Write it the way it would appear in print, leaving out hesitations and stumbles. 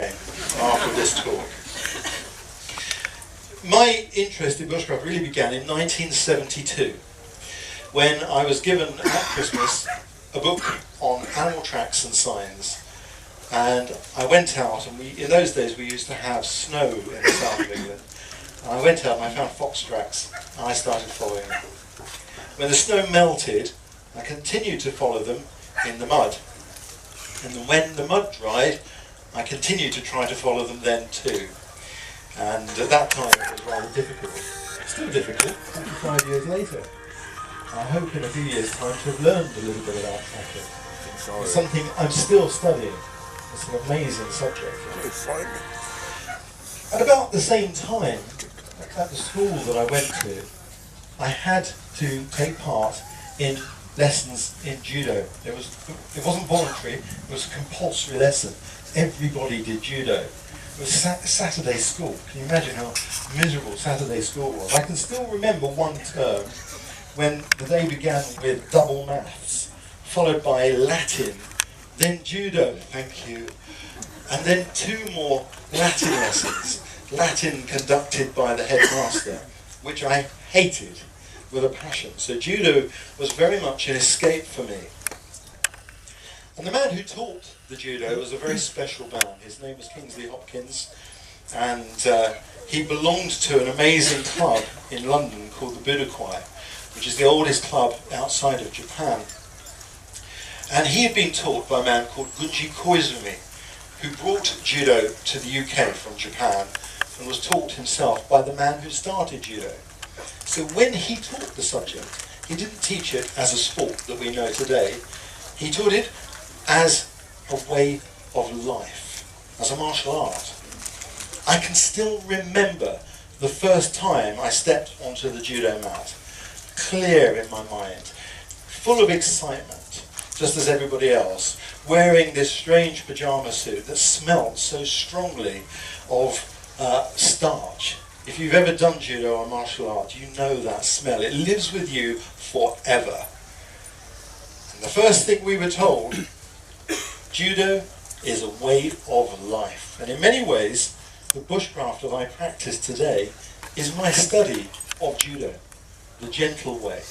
after this talk. My interest in bushcraft really began in 1972 when I was given at Christmas a book on animal tracks and signs, and I went out, and in those days we used to have snow in the south of England, and I went out and I found fox tracks and I started following them. When the snow melted, I continued to follow them in the mud, and when the mud dried I continued to try to follow them then too. And at that time it was rather difficult. Still difficult, 45 years later. I hope in a few years' time to have learned a little bit about tracking. It's something I'm still studying. It's an amazing subject. At about the same time, at the school that I went to, I had to take part in lessons in judo. It wasn't voluntary, it was a compulsory lesson. Everybody did judo. It was Saturday school. Can you imagine how miserable Saturday school was? I can still remember one term when the day began with double maths, followed by Latin, then judo, thank you, and then 2 more Latin lessons, Latin conducted by the headmaster, which I hated with a passion. So judo was very much an escape for me. And the man who taught the judo was a very special man. His name was Kingsley Hopkins, and he belonged to an amazing club in London called the budokai, which is the oldest club outside of Japan. And he had been taught by a man called Gunji Koizumi, who brought judo to the UK from Japan and was taught himself by the man who started judo. So when he taught the subject, he didn't teach it as a sport that we know today. He taught it as a way of life, as a martial art. I can still remember the first time I stepped onto the judo mat, clear in my mind, full of excitement, just as everybody else, wearing this strange pyjama suit that smelled so strongly of starch. If you've ever done judo or martial art, you know that smell. It lives with you forever. And the first thing we were told, judo is a way of life. And in many ways, the bushcraft that I practice today is my study of judo, the gentle way.